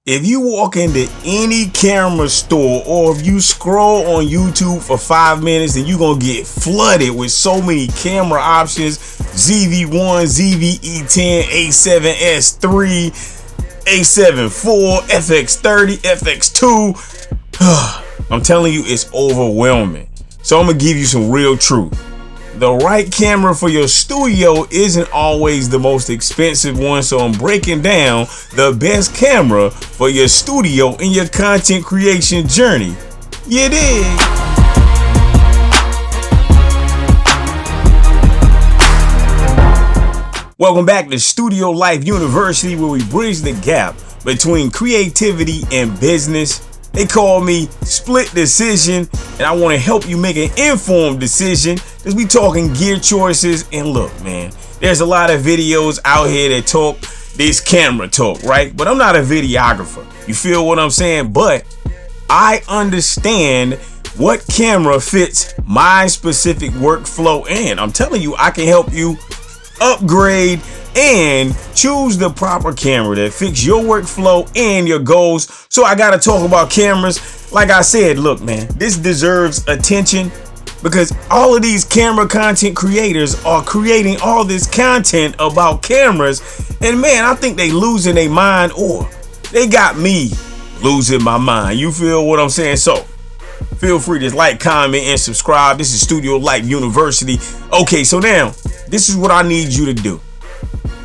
If you walk into any camera store or if you scroll on YouTube for 5 minutes, then you're going to get flooded with so many camera options. ZV-1, ZV-E10, A7S3, A74, FX30, FX2. I'm telling you, it's overwhelming. So I'm going to give you some real truth. The right camera for your studio isn't always the most expensive one, so I'm breaking down the best camera for your studio in your content creation journey. You dig? Welcome back to Studio Life University, where we bridge the gap between creativity and business. They call me Split Decision, and I want to help you make an informed decision because we talking gear choices. And look, man, there's a lot of videos out here that talk this camera talk, right? But I'm not a videographer. You feel what I'm saying? But I understand what camera fits my specific workflow, and I'm telling you, I can help you upgrade and choose the proper camera that fits your workflow and your goals. So I gotta talk about cameras. Like I said, look, man, this deserves attention because all of these camera content creators are creating all this content about cameras, and man, I think they losing their mind, or they got me losing my mind. You feel what I'm saying? So feel free to like, comment, and subscribe. This is Studio Life University. Okay, so now this is what I need you to do.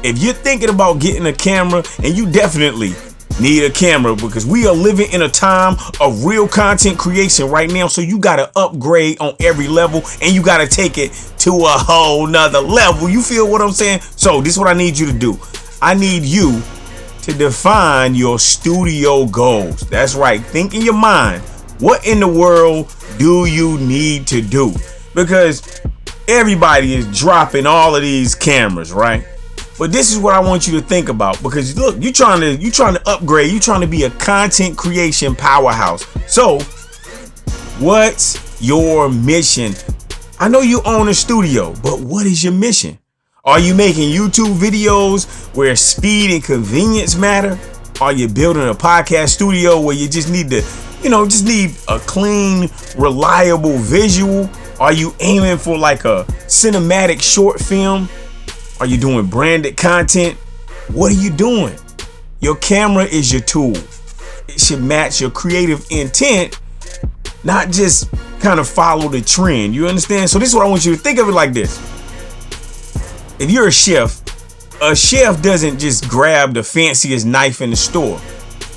If you're thinking about getting a camera, and you definitely need a camera because we are living in a time of real content creation right now, so you got to upgrade on every level and you got to take it to a whole nother level. You feel what I'm saying? So this is what I need you to do. I need you to define your studio goals. That's right. Think in your mind, what in the world do you need to do? Because everybody is dropping all of these cameras, right? But this is what I want you to think about, because look, you're trying to upgrade, you're trying to be a content creation powerhouse. So what's your mission? I know you own a studio, but what is your mission? Are you making YouTube videos where speed and convenience matter? Are you building a podcast studio where you just need to, just need a clean, reliable visual? Are you aiming for like a cinematic short film? Are you doing branded content? What are you doing? Your camera is your tool. It should match your creative intent, not just kind of follow the trend. You understand? So this is what I want you to think of it like this. If you're a chef doesn't just grab the fanciest knife in the store.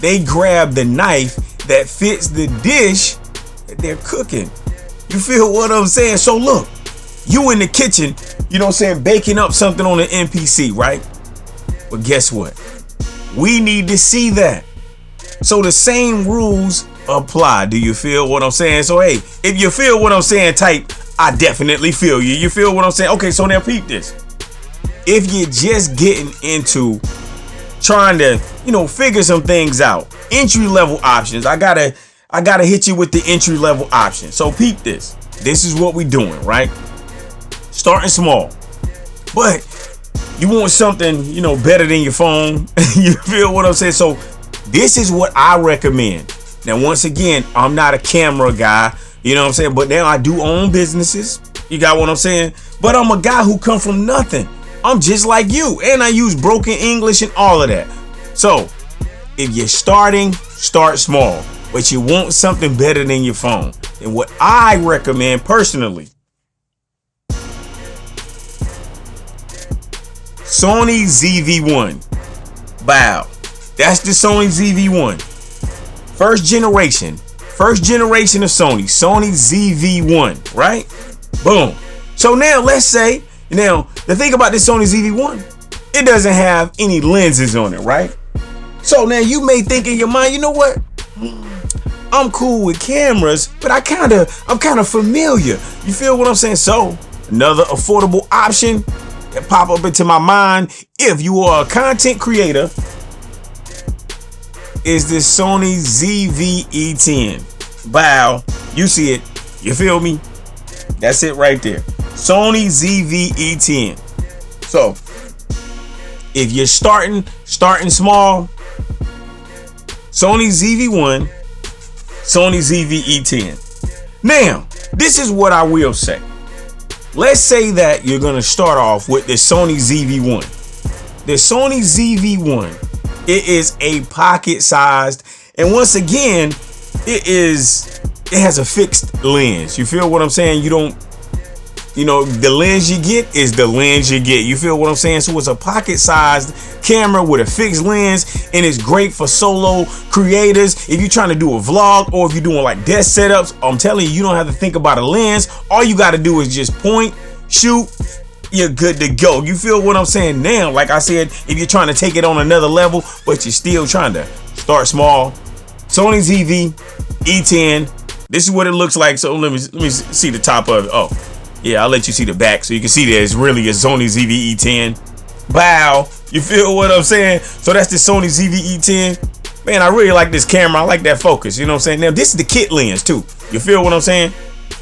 They grab the knife that fits the dish that they're cooking. You feel what I'm saying? So look, you in the kitchen, baking up something on an NPC, right? But guess what? We need to see that. So the same rules apply. Do you feel what I'm saying? So hey, if you feel what I'm saying, type, I definitely feel you. You feel what I'm saying? Okay, so now peep this. If you're just getting into trying to, figure some things out, entry level options, I gotta hit you with the entry level option. So peep this. This is what we doing, right? Starting small, but you want something, better than your phone. You feel what I'm saying? So this is what I recommend. Now, once again, I'm not a camera guy, but now I do own businesses. You got what I'm saying? But I'm a guy who come from nothing. I'm just like you, and I use broken English and all of that. So if you're starting, start small, but you want something better than your phone. And what I recommend personally, Sony ZV-1. Wow. That's the Sony ZV-1. First generation of Sony ZV-1, right? Boom. So now let's say, the thing about this Sony ZV-1, it doesn't have any lenses on it, right? So now you may think in your mind, you know what? I'm cool with cameras, but I'm kind of familiar. You feel what I'm saying? So another affordable option that pop up into my mind, if you are a content creator, is this Sony ZV-E10. Wow, you see it. You feel me? That's it right there. Sony ZV-E10. So if you're starting small, Sony ZV-1, Sony ZV-E10. Now, this is what I will say. Let's say that you're going to start off with the Sony ZV-1. The Sony ZV-1, it is a pocket-sized, and once again, it has a fixed lens. You feel what I'm saying? The lens you get is the lens you get. You feel what I'm saying? So it's a pocket-sized camera with a fixed lens, and it's great for solo creators. If you're trying to do a vlog, or if you're doing like desk setups, I'm telling you, you don't have to think about a lens. All you got to do is just point, shoot, you're good to go. You feel what I'm saying? Now, like I said, if you're trying to take it on another level, but you're still trying to start small, Sony ZV-E10. This is what it looks like. So let me see the top of it. Oh, yeah, I'll let you see the back so you can see that it's really a Sony ZV-E10. Wow, you feel what I'm saying? So that's the Sony ZV-E10. Man, I really like this camera. I like that focus. You know what I'm saying? Now, this is the kit lens too. You feel what I'm saying?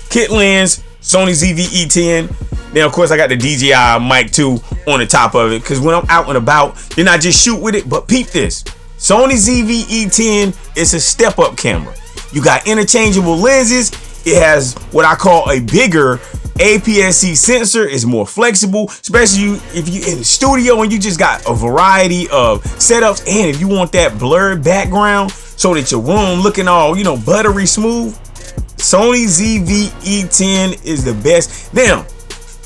Kit lens, Sony ZV-E10. Now, of course, I got the DJI mic too on the top of it, because when I'm out and about, then I just shoot with it. But peep this. Sony ZV-E10 is a step-up camera. You got interchangeable lenses. It has what I call a bigger APS-C sensor. Is more flexible, especially if you're in the studio and you just got a variety of setups, and if you want that blurred background so that your room looking all, buttery smooth, Sony ZV-E10 is the best. Now,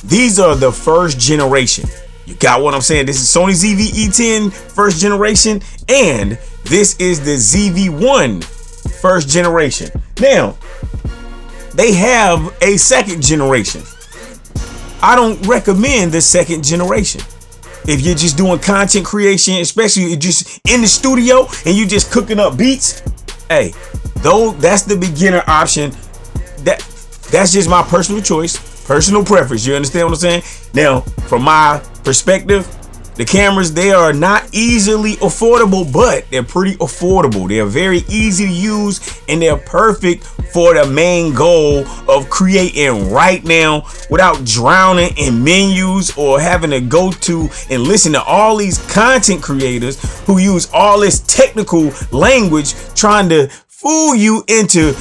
these are the first generation. You got what I'm saying? This is Sony ZV-E10 first generation, and this is the ZV-1 first generation. Now, they have a second generation. I don't recommend the second generation. If you're just doing content creation, especially if you're just in the studio and you just cooking up beats, hey, though that's the beginner option. That's just my personal choice, personal preference. You understand what I'm saying? Now, from my perspective, the cameras, they are not easily affordable, but they're pretty affordable. They're very easy to use, and they're perfect for the main goal of creating right now without drowning in menus or having to go to and listen to all these content creators who use all this technical language trying to fool you into,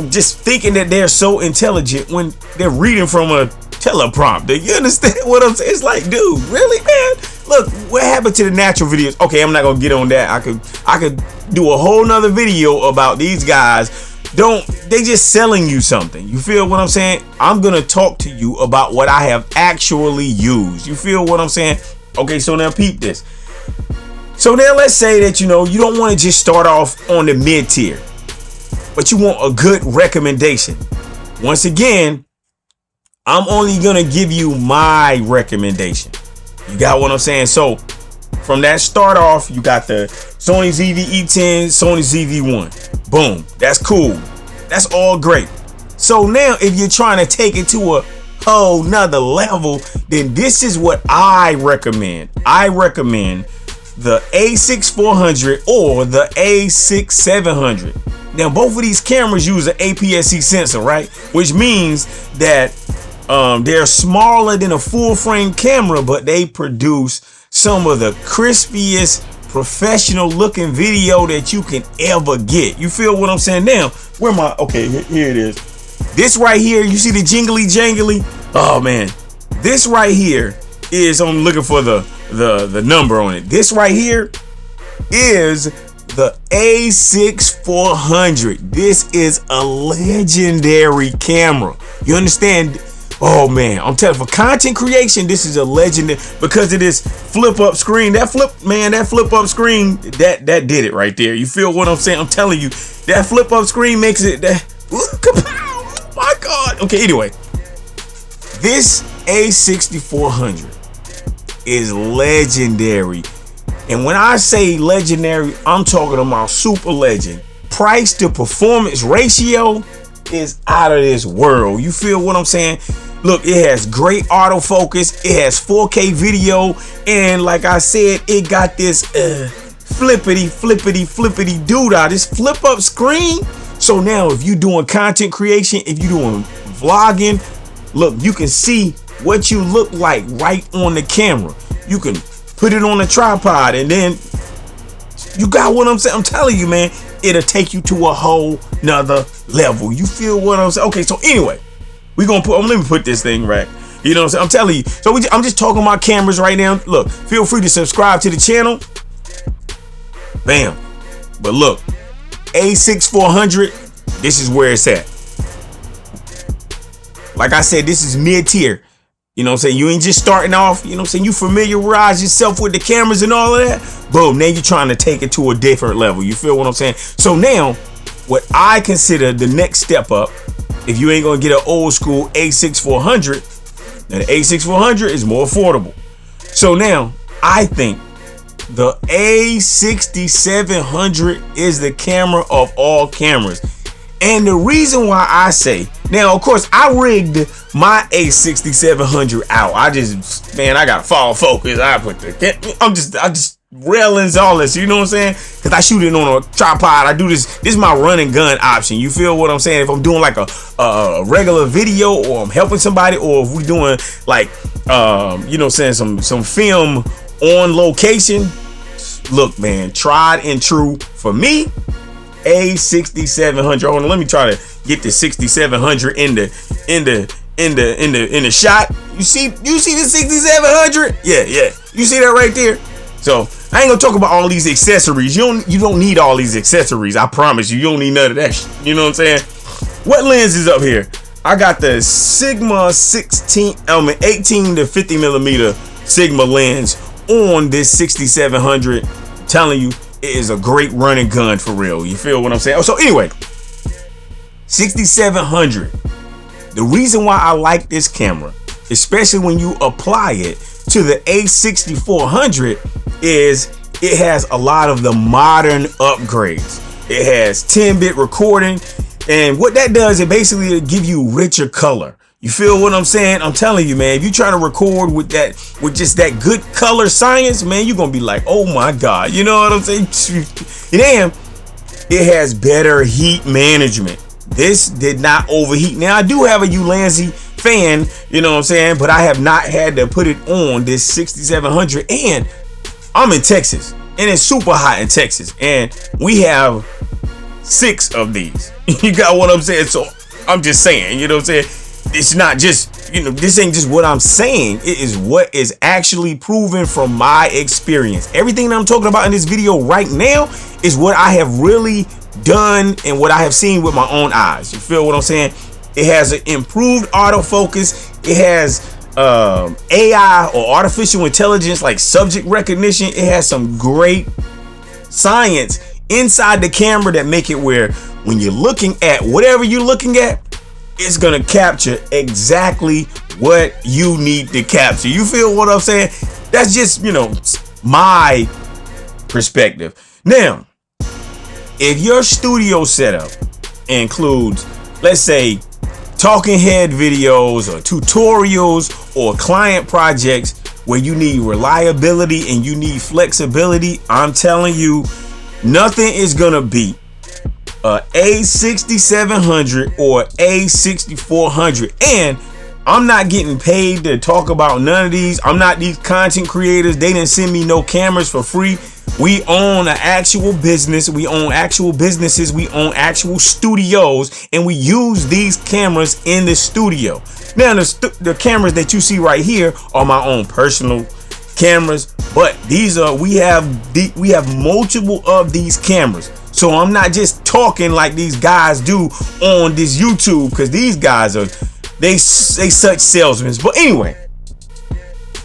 just thinking that they're so intelligent when they're reading from a teleprompter. You understand what I'm saying? It's like, dude, really, man? Look, what happened to the natural videos? Okay, I'm not gonna get on that. I could do a whole nother video about these guys. They just selling you something. You feel what I'm saying? I'm gonna talk to you about what I have actually used. You feel what I'm saying? Okay, so now peep this. So now let's say that you don't want to just start off on the mid tier, but you want a good recommendation. Once again, I'm only gonna give you my recommendation. You got what I'm saying? So from that start off, you got the Sony ZV-E10, Sony ZV-1. Boom. That's cool. That's all great. So now if you're trying to take it to a whole nother level, then this is what I recommend. I recommend the A6400 or the A6700. Now, both of these cameras use an APS-C sensor, right? Which means that they're smaller than a full frame camera, but they produce some of the crispiest professional looking video that you can ever get. You feel what I'm saying? Now, okay, here it is. This right here, you see the jingly jangly? Oh man, this right here is, I'm looking for the number on it. This right here is the A6400. This is a legendary camera. You understand? Oh man, I'm telling you, for content creation, this is a legendary, because of this flip up screen. That flip up screen, that did it right there. You feel what I'm saying? I'm telling you, that flip up screen makes it oh my God. Okay, anyway, this A6400 is legendary. And when I say legendary, I'm talking about super legend. Price to performance ratio is out of this world. You feel what I'm saying? Look, it has great autofocus, it has 4K video, and like I said, it got this flippity doodah, this flip up screen. So now if you're doing content creation, if you're doing vlogging, look, you can see what you look like right on the camera. You can put it on a tripod and then You got what I'm saying? I'm telling you, man, it'll take you to a whole nother level. You feel what I'm saying? Okay, so anyway, let me put this thing right. You know what I'm saying? I'm telling you. So I'm just talking about cameras right now. Look, feel free to subscribe to the channel. Bam. But look, A6400, this is where it's at. Like I said, this is mid-tier. You know what I'm saying? You ain't just starting off, you know what I'm saying? You familiarize yourself with the cameras and all of that. Boom, now you're trying to take it to a different level. You feel what I'm saying? So now, what I consider the next step up, if you ain't gonna get an old school A6400, then the A6400 is more affordable. So now, I think the A6700 is the camera of all cameras. And the reason why I say, now of course I rigged my A6700 out. I got fall focus. I just railings, all this, you know what I'm saying? Cause I shoot it on a tripod. I do this is my run and gun option. You feel what I'm saying? If I'm doing like a regular video, or I'm helping somebody, or if we doing like you know, saying some film on location. Look, man, tried and true for me, A6700. Hold on, let me try to get the 6700 in the shot. You see the 6700? Yeah. You see that right there? So I ain't gonna talk about all these accessories. You don't need all these accessories. I promise you, you don't need none of that shit. You know what I'm saying? What lens is up here? I got the Sigma 18 to 50 millimeter Sigma lens on this 6700. I'm telling you, it is a great running gun for real. You feel what I'm saying? So anyway, 6700. The reason why I like this camera, especially when you apply it to the A6400, is it has a lot of the modern upgrades. It has 10-bit recording, and what that does, it basically give you richer color. You feel what I'm saying? I'm telling you, man, if you try to record with just that good color science, man, you're gonna be like, oh my God, you know what I'm saying? Damn, it has better heat management. This did not overheat. Now I do have a Ulanzi fan, you know what I'm saying, but I have not had to put it on this 6700, and I'm in Texas, and it's super hot in Texas, and we have 6 of these. You got what I'm saying? So I'm just saying, you know what I'm saying? It's not just, you know, this ain't just what I'm saying. It is what is actually proven from my experience. Everything that I'm talking about in this video right now is what I have really done and what I have seen with my own eyes. You feel what I'm saying? It has an improved autofocus. It has AI or artificial intelligence, like subject recognition. It has some great science inside the camera that make it where when you're looking at whatever you're looking at, it's gonna capture exactly what you need to capture. You feel what I'm saying? That's just, you know, my perspective. Now, if your studio setup includes, let's say, talking head videos or tutorials or client projects where you need reliability and you need flexibility, I'm telling you, nothing is gonna beat a A6700 or A6400. And I'm not getting paid to talk about none of these. I'm not these content creators. They didn't send me no cameras for free. We own an actual business. We own actual businesses. We own actual studios, and we use these cameras in the studio. Now, the cameras that you see right here are my own personal cameras, but these are we have multiple of these cameras. So I'm not just talking like these guys do on this YouTube, because these guys are they such salesmen. But anyway,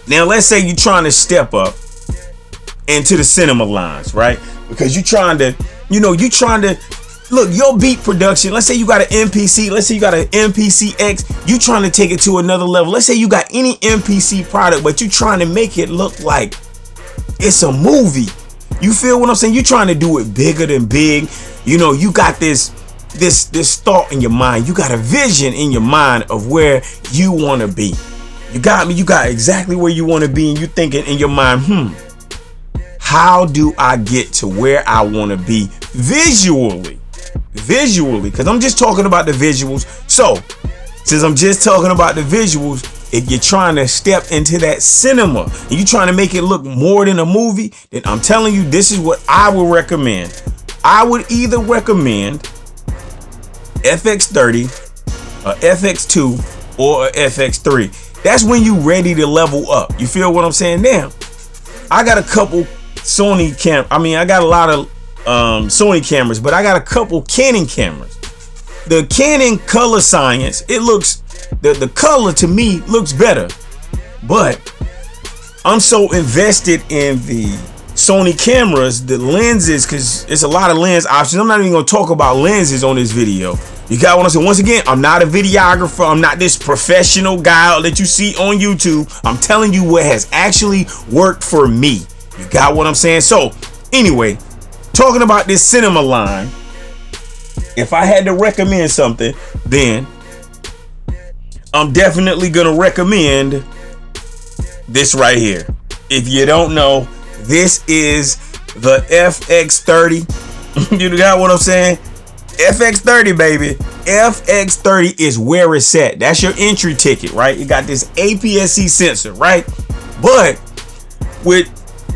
now let's say you're trying to step up into the cinema lines, right? Because you're trying to, look, your beat production. Let's say you got an MPC. Let's say you got an MPC-X. You trying to take it to another level. Let's say you got any MPC product, but you trying to make it look like it's a movie. You feel what I'm saying? You're trying to do it bigger than big. You know, you got this thought in your mind. You got a vision in your mind of where you want to be. You got me. You got exactly where you want to be, and you thinking in your mind, how do I get to where I want to be visually? Because I'm just talking about the visuals. So since I'm just talking about the visuals, if you're trying to step into that cinema and you're trying to make it look more than a movie, then I'm telling you, this is what I would recommend. I would either recommend FX30, a FX2, or a FX3. That's when you ready to level up. You feel what I'm saying? Now, I got a couple Sony I got a lot of Sony cameras, but I got a couple Canon cameras. The Canon color science, it looks, the color to me looks better, but I'm so invested in the Sony cameras, the lenses, because it's a lot of lens options. I'm not even going to talk about lenses on this video. You got what I'm saying? Once again, I'm not a videographer. I'm not this professional guy that you see on YouTube. I'm telling you what has actually worked for me. You got what I'm saying? So anyway, talking about this cinema line, if I had to recommend something, then I'm definitely gonna recommend this right here. If you don't know, this is the FX30. You got what I'm saying? FX30, baby. FX30 is where it's at. That's your entry ticket, right? You got this APS-C sensor, right? But with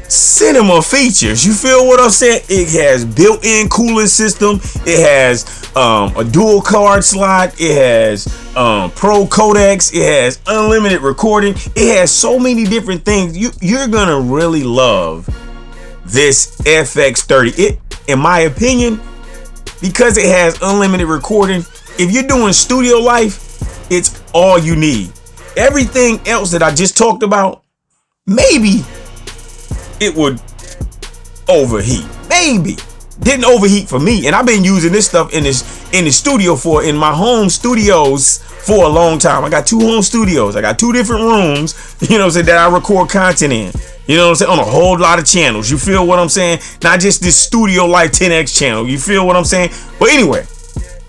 cinema features, you feel what I'm saying? It has built-in cooling system. It has a dual card slot. It has pro codecs. It has unlimited recording. It has so many different things. You're gonna really love this FX30. It, in my opinion, because it has unlimited recording, if you're doing studio life, it's all you need. Everything else that I just talked about, maybe it would overheat. Maybe. Didn't overheat for me. And I've been using this stuff in the studio in my home studios for a long time. I got 2 home studios. I got 2 different rooms, you know what I'm saying, that I record content in. You know what I'm saying? On a whole lot of channels. You feel what I'm saying? Not just this Studio Life 10X channel. You feel what I'm saying? But anyway,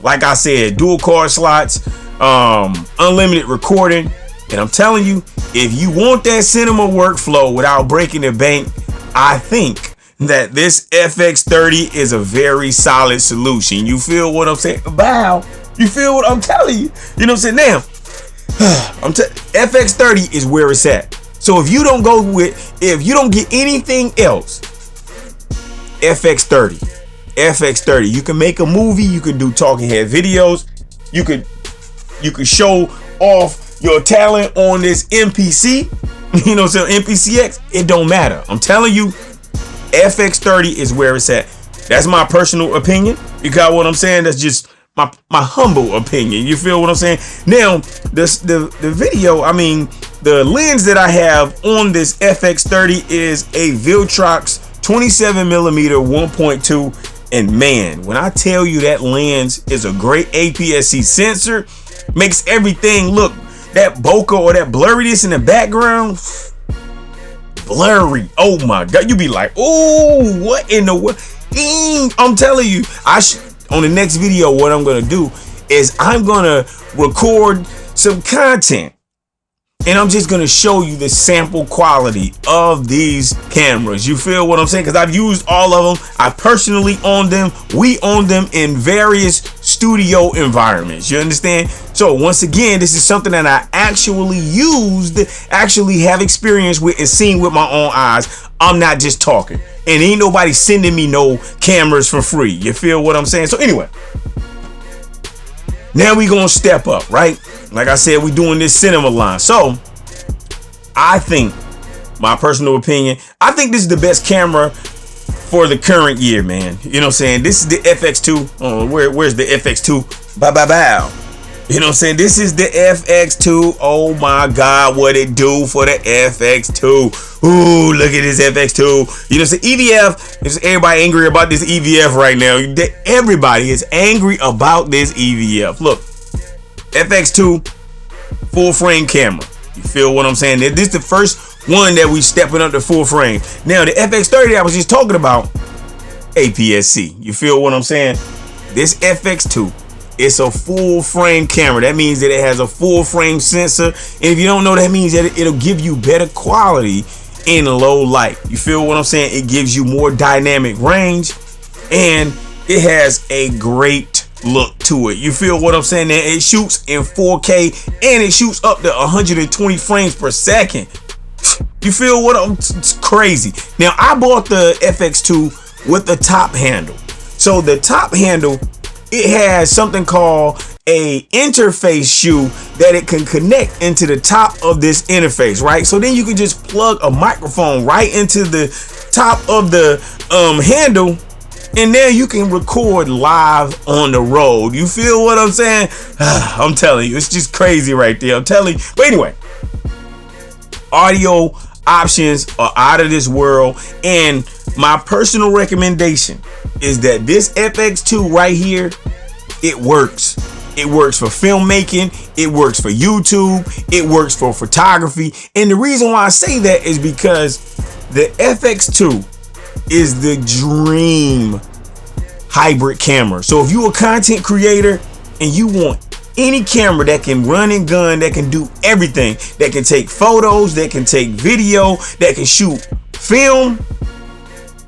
like I said, dual card slots, unlimited recording. And I'm telling you, if you want that cinema workflow without breaking the bank, I think that this FX30 is a very solid solution. You feel what I'm saying? Wow. You feel what I'm telling you? You know what I'm saying? Now, FX30 is where it's at. So if you don't get anything else, FX30, you can make a movie, you can do talking head videos, you could show off your talent on this MPC, you know, so MPCX, it don't matter. I'm telling you, FX30 is where it's at. That's my personal opinion. You got what I'm saying? That's just my humble opinion. You feel what I'm saying? Now, the video, I mean, the lens that I have on this FX30 is a Viltrox 27mm 1.2, and man, when I tell you that lens is a great APS-C sensor, makes everything look, that bokeh or that blurriness in the background, blurry. Oh my God, you be like, oh, what in the world? I'm telling you, on the next video, what I'm gonna do is I'm gonna record some content, and I'm just gonna show you the sample quality of these cameras. You feel what I'm saying? Because I've used all of them. I personally own them. We own them in various studio environments. You understand? So once again, this is something that I actually used, actually have experience with and seen with my own eyes. I'm not just talking. And ain't nobody sending me no cameras for free. You feel what I'm saying? So anyway, now we gonna step up, right? Like I said, we doing this cinema line. So I think, my personal opinion, I think this is the best camera for the current year, man. You know what I'm saying? This is the FX2. Oh, where's the FX2? Bow. You know what I'm saying? This is the FX2. Oh my God, what it do for the FX2? Ooh, look at this FX2. You know what I'm saying? EVF, is everybody angry about this EVF right now? Everybody is angry about this EVF. Look, FX2 full frame camera. You feel what I'm saying? This is the first one that we stepping up to full frame. Now the FX30 I was just talking about, APS-C. You feel what I'm saying? This FX2, it's a full frame camera. That means that it has a full frame sensor. And if you don't know, that means that it'll give you better quality in low light. You feel what I'm saying? It gives you more dynamic range, and it has a great look to it. You feel what I'm saying? That it shoots in 4K and it shoots up to 120 frames per second. You feel what I'm, it's crazy. Now I bought the FX2 with the top handle. So the top handle, it has something called a interface shoe that it can connect into the top of this interface, right? So then you can just plug a microphone right into the top of the handle, and there you can record live on the road. You feel what I'm saying? I'm telling you, it's just crazy right there. I'm telling you. But anyway, audio options are out of this world, and my personal recommendation is that this FX2 right here, it works. It works for filmmaking, it works for YouTube, it works for photography. And the reason why I say that is because the FX2 is the dream hybrid camera. So if you're a content creator and you want any camera that can run and gun, that can do everything, that can take photos, that can take video, that can shoot film,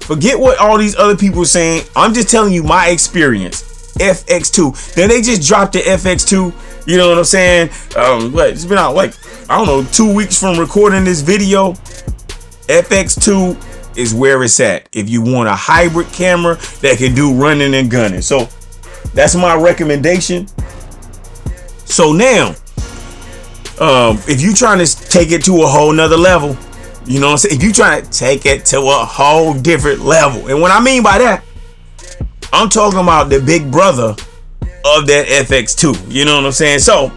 forget what all these other people are saying. I'm just telling you my experience. FX2. Then they just dropped the FX2. You know what I'm saying? It's been out like, I don't know, 2 weeks from recording this video. FX2 is where it's at if you want a hybrid camera that can do running and gunning. So that's my recommendation. So now, if you trying to take it to a whole nother level, you know what I'm saying? If you trying to take it to a whole different level, and what I mean by that, I'm talking about the big brother of that FX2. You know what I'm saying? So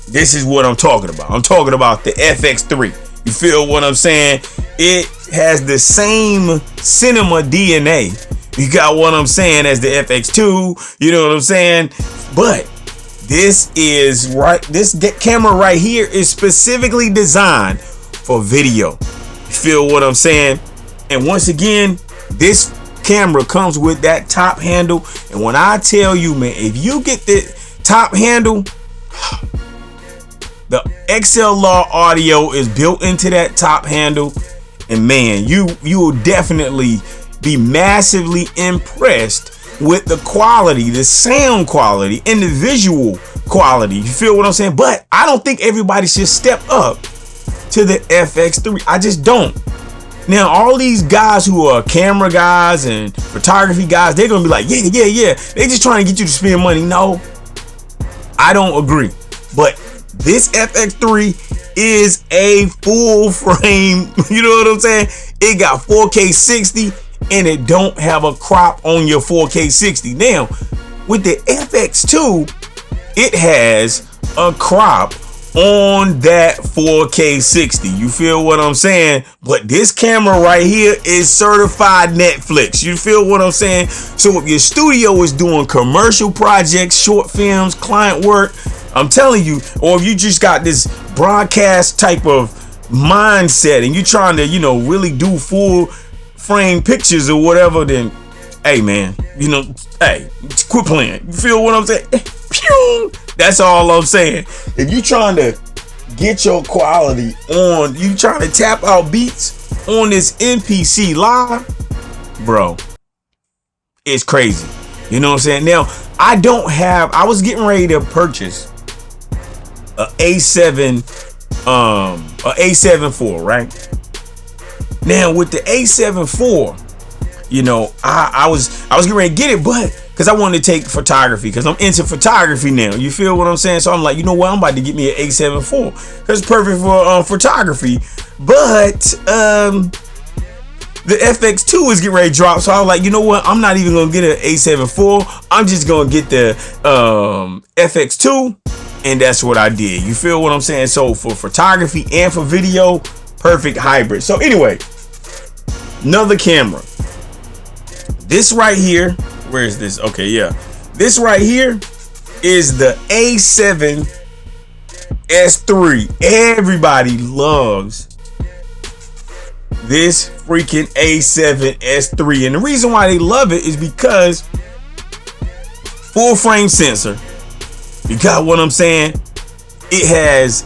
this is what I'm talking about. I'm talking about the FX3. You feel what I'm saying? It has the same cinema DNA. You got what I'm saying as the FX2. You know what I'm saying? But this is right. This camera right here is specifically designed for video. You feel what I'm saying? And once again, this camera comes with that top handle, and when I tell you, man, if you get the top handle, the XLR audio is built into that top handle, and man, you will definitely be massively impressed with the quality, the sound quality, and the visual quality. You feel what I'm saying? But I don't think everybody should step up to the FX3. I just don't. Now, all these guys who are camera guys and photography guys, they're going to be like, yeah. They just trying to get you to spend money. No, I don't agree. But this FX3 is a full frame. You know what I'm saying? It got 4K 60 and it don't have a crop on your 4K 60. Now, with the FX2, it has a crop on that 4K 60. You feel what I'm saying? But this camera right here is certified Netflix. You feel what I'm saying? So if your studio is doing commercial projects, short films, client work, I'm telling you, or if you just got this broadcast type of mindset and you're trying to, you know, really do full frame pictures or whatever, then hey man, you know, hey, quit playing. You feel what I'm saying? Pew! That's all I'm saying. If you trying to get your quality on, you trying to tap out beats on this MPC live, bro, it's crazy. You know what I'm saying? Now, I was getting ready to purchase a A7 IV, right? Now with the A7 IV, you know, I was getting ready to get it, but because I wanted to take photography, because I'm into photography now. You feel what I'm saying? So I'm like, you know what? I'm about to get me an A7 IV. That's perfect for photography. But the FX2 is getting ready to drop. So I was like, you know what? I'm not even going to get an A7 IV. I'm just going to get the FX2. And that's what I did. You feel what I'm saying? So for photography and for video, perfect hybrid. So anyway, another camera. This right here. Where is this? Okay, yeah. This right here is the A7S3. Everybody loves this freaking A7S3. And the reason why they love it is because full frame sensor. You got what I'm saying? It has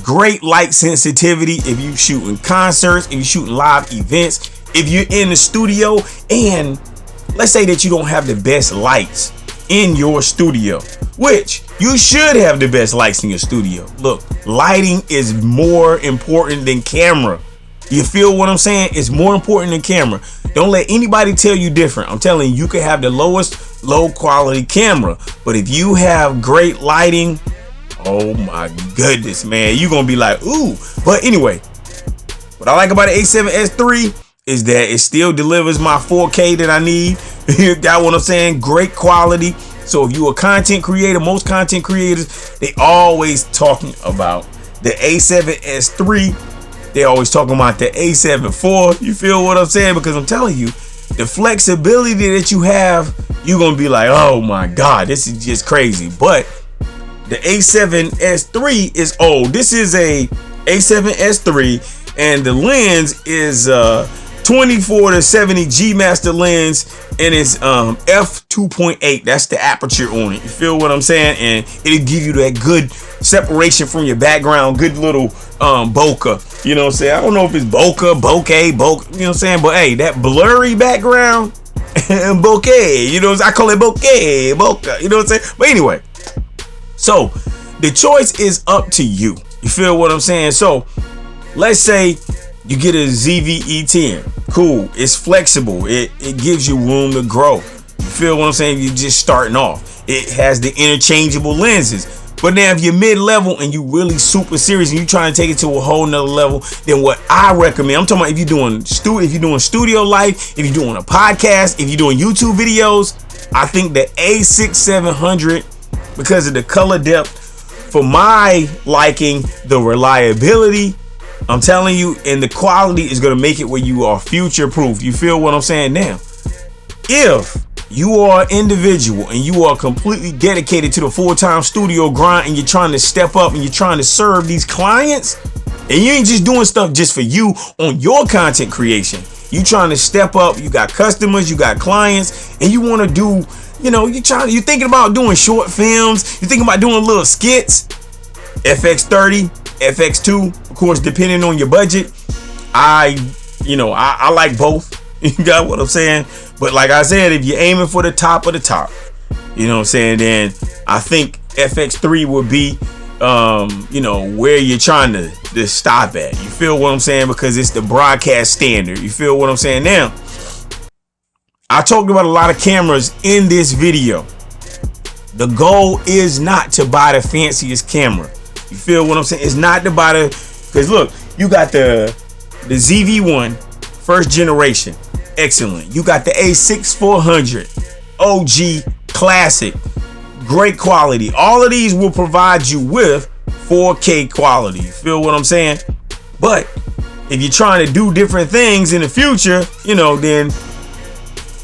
great light sensitivity if you shooting concerts, if you shooting live events, if you're in the studio, and let's say that you don't have the best lights in your studio, which you should have the best lights in your studio. Look, lighting is more important than camera. You feel what I'm saying? It's more important than camera. Don't let anybody tell you different. I'm telling you, you can have the lowest low quality camera, but if you have great lighting, oh my goodness, man, you're gonna be like, ooh. But anyway, what I like about the A7S3 is that it still delivers my 4K that I need. You got what I'm saying? Great quality. So if you're a content creator, most content creators, they always talking about the A7S3. They always talking about the A74. You feel what I'm saying? Because I'm telling you, the flexibility that you have, you're gonna be like, oh my God, this is just crazy. But the A7S3 is old. This is a A7S3, and the lens is 24-70 G Master lens, and it's f2.8. That's the aperture on it. You feel what I'm saying? And it'll give you that good separation from your background, good little bokeh. You know what I'm saying? I don't know if it's bokeh, bokeh, you know what I'm saying? But hey, that blurry background and bokeh, you know, I call it bokeh, you know what I'm saying? But anyway, so the choice is up to you. You feel what I'm saying? So let's say you get a ZV-E10. Cool. It's flexible. It gives you room to grow. You feel what I'm saying? You're just starting off. It has the interchangeable lenses. But now if you're mid-level and you really super serious and you trying to take it to a whole nother level, then what I recommend, I'm talking about if you're doing studio life, if you're doing a podcast, if you're doing YouTube videos, I think the A6700, because of the color depth, for my liking, the reliability, I'm telling you, and the quality is going to make it where you are future proof. You feel what I'm saying? Now, if you are an individual and you are completely dedicated to the full-time studio grind and you're trying to step up and you're trying to serve these clients, and you ain't just doing stuff just for you on your content creation, you trying to step up, you got customers, you got clients, and you want to do, you know, you're thinking about doing short films, you're thinking about doing little skits, FX30, FX2, of course, depending on your budget. I like both. You got what I'm saying? But like I said, if you're aiming for the top of the top, you know what I'm saying, then I think FX3 would be, where you're trying to stop at. You feel what I'm saying? Because it's the broadcast standard. You feel what I'm saying? Now, I talked about a lot of cameras in this video. The goal is not to buy the fanciest camera. You feel what I'm saying? It's not to buy the, because look, you got the ZV-1 first generation, excellent. You got the A6400 OG classic, great quality. All of these will provide you with 4K quality. You feel what I'm saying? But if you're trying to do different things in the future, then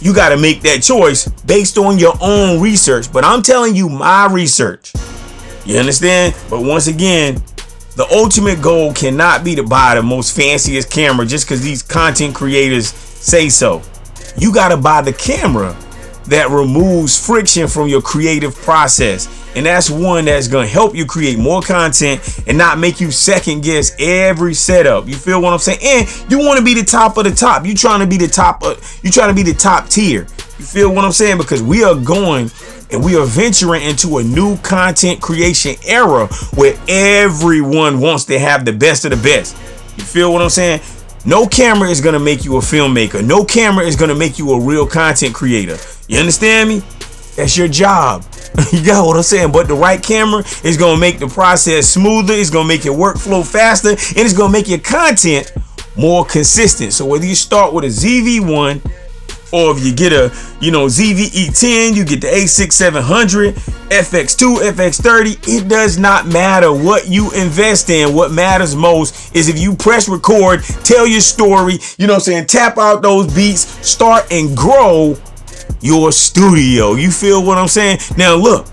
you got to make that choice based on your own research. But I'm telling you my research. You understand? But once again, the ultimate goal cannot be to buy the most fanciest camera just because these content creators say so. You got to buy the camera that removes friction from your creative process. And that's one that's going to help you create more content and not make you second guess every setup. You feel what I'm saying? And you want to be the top of the top. You trying to be the top. You trying to be the top tier. You feel what I'm saying? Because we are going and we are venturing into a new content creation era where everyone wants to have the best of the best. You feel what I'm saying? No camera is going to make you a filmmaker. No camera is going to make you a real content creator. You understand me? That's your job. You got what I'm saying? But the right camera is going to make the process smoother. It's going to make your workflow faster. And it's going to make your content more consistent. So whether you start with a ZV-1 or if you get a, ZV-E10, you get the A6700, FX2, FX30, it does not matter what you invest in. What matters most is if you press record, tell your story, tap out those beats, start and grow your studio. You feel what I'm saying? Now look,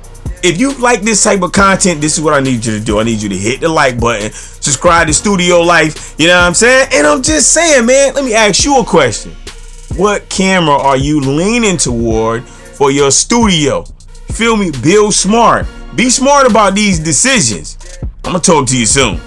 if you like this type of content, this is what I need you to do. I need you to hit the like button, subscribe to Studio Life, you know what I'm saying? And I'm just saying, man, let me ask you a question. What camera are you leaning toward for your studio? Feel me? Build smart. Be smart about these decisions. I'm gonna talk to you soon.